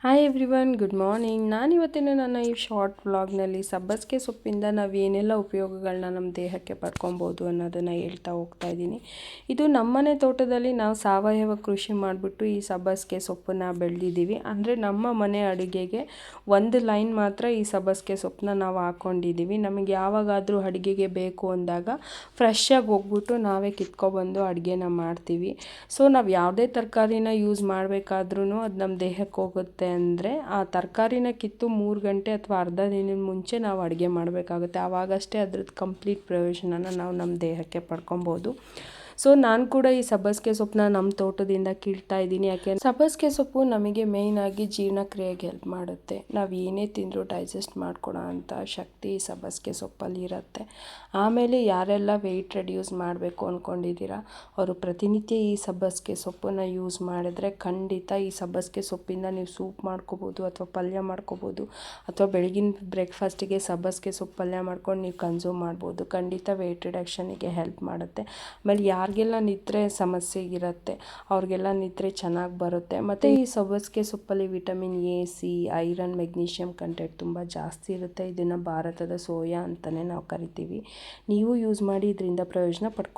Hi everyone, good morning. ನಾನಿವತ್ತಿನ ನನ್ನ ಈ ಶಾರ್ಟ್ ವ್ಲಾಗ್ನಲ್ಲಿ ಸಬ್ಬಸಿಗೆ ಸೊಪ್ಪಿಂದ ನಾವು ಏನೆಲ್ಲ ಉಪಯೋಗಗಳನ್ನ ನಮ್ಮ ದೇಹಕ್ಕೆ ಪಡ್ಕೊಬೋದು ಅನ್ನೋದನ್ನು ಹೇಳ್ತಾ ಹೋಗ್ತಾ ಇದ್ದೀನಿ. ಇದು ನಮ್ಮನೆ ತೋಟದಲ್ಲಿ ನಾವು ಸಾವಯವ ಕೃಷಿ ಮಾಡಿಬಿಟ್ಟು ಈ ಸಬ್ಬಸಿಗೆ ಸೊಪ್ಪನ್ನು ಬೆಳೆದಿದ್ದೀವಿ. ಅಂದರೆ ನಮ್ಮ ಮನೆ ಅಡುಗೆಗೆ ಒಂದು ಲೈನ್ ಮಾತ್ರ ಈ ಸಬ್ಬಸಿಗೆ ಸೊಪ್ಪನ್ನ ನಾವು ಹಾಕ್ಕೊಂಡಿದ್ದೀವಿ. ನಮಗೆ ಯಾವಾಗಾದರೂ ಅಡುಗೆಗೆ ಬೇಕು ಅಂದಾಗ ಫ್ರೆಶ್ಶಾಗಿ ಹೋಗ್ಬಿಟ್ಟು ನಾವೇ ಕಿತ್ಕೊಬಂದು ಅಡುಗೆನ ಮಾಡ್ತೀವಿ. ಸೊ ನಾವು ಯಾವುದೇ ತರಕಾರಿನ ಯೂಸ್ ಮಾಡಬೇಕಾದ್ರೂ ಅದು ನಮ್ಮ ದೇಹಕ್ಕೆ ಹೋಗುತ್ತೆ ಅಂದರೆ ಆ ತರಕಾರಿನ ಕಿತ್ತು 3 ಗಂಟೆ ಅಥವಾ ಅರ್ಧ ದಿನದ ಮುಂಚೆ ನಾವು ಅಡುಗೆ ಮಾಡಬೇಕಾಗುತ್ತೆ. ಆವಾಗಷ್ಟೇ ಅದ್ರದ್ದು ಕಂಪ್ಲೀಟ್ ಪ್ರಯೋಜನನ ನಾವು ನಮ್ಮ ದೇಹಕ್ಕೆ ಪಡ್ಕೊಬೋದು. ಸೊ ನಾನು ಕೂಡ ಈ ಸಬ್ಬಸಿಗೆ ಸೊಪ್ಪನ್ನ ನಮ್ಮ ತೋಟದಿಂದ ಕೀಳ್ತಾ ಇದ್ದೀನಿ. ಯಾಕೆಂದರೆ ಸಬ್ಬಸಿಗೆ ಸೊಪ್ಪು ನಮಗೆ ಮೇಯ್ನಾಗಿ ಜೀರ್ಣಕ್ರಿಯೆಗೆ ಹೆಲ್ಪ್ ಮಾಡುತ್ತೆ. ನಾವು ಏನೇ ತಿಂದರೂ ಡೈಜೆಸ್ಟ್ ಮಾಡ್ಕೊಳ್ಳೋ ಅಂಥ ಶಕ್ತಿ ಈ ಸಬ್ಬಸಿಗೆ ಸೊಪ್ಪಲ್ಲಿ ಇರುತ್ತೆ. ಆಮೇಲೆ ಯಾರೆಲ್ಲ ವೆಯ್ಟ್ ರೆಡ್ಯೂಸ್ ಮಾಡಬೇಕು ಅಂದ್ಕೊಂಡಿದ್ದೀರಾ ಅವರು ಪ್ರತಿನಿತ್ಯ ಈ ಸಬ್ಬಸಿಗೆ ಸೊಪ್ಪನ್ನು ಯೂಸ್ ಮಾಡಿದ್ರೆ ಖಂಡಿತ ಈ ಸಬ್ಬಸಿಗೆ ಸೊಪ್ಪಿಂದ ನೀವು ಸೂಪ್ ಮಾಡ್ಕೋಬೋದು ಅಥವಾ ಪಲ್ಯ ಮಾಡ್ಕೋಬೋದು ಅಥವಾ ಬೆಳಗಿನ ಬ್ರೇಕ್ಫಾಸ್ಟಿಗೆ ಸಬ್ಬಸಿಗೆ ಸೊಪ್ಪು ಪಲ್ಯ ಮಾಡ್ಕೊಂಡು ನೀವು ಕನ್ಸ್ಯೂಮ್ ಮಾಡ್ಬೋದು. ಖಂಡಿತ ವೆಯ್ಟ್ ರಿಡಕ್ಷನಿಗೆ ಹೆಲ್ಪ್ ಮಾಡುತ್ತೆ. ಆಮೇಲೆ ಯಾರಿಗೆಲ್ಲ ನಿದ್ರೆ ಸಮಸ್ಯೆ ಇರುತ್ತೆ ಅವ್ರಿಗೆಲ್ಲ ನಿದ್ರೆ ಚೆನ್ನಾಗಿ ಬರುತ್ತೆ. ಮತ್ತು ಈ ಸಬ್ಬಸಿಗೆ ಸೊಪ್ಪಲ್ಲಿ vitamin A, C, iron, magnesium content ತುಂಬ ಜಾಸ್ತಿ ಇರುತ್ತೆ. ಇದನ್ನು ಭಾರತದ ಸೋಯಾ ಅಂತಲೇ ನಾವು ಕರಿತೀವಿ. ನೀವು ಯೂಸ್ ಮಾಡಿ ಇದರಿಂದ ಪ್ರಯೋಜನ ಪಡ್ಕೊ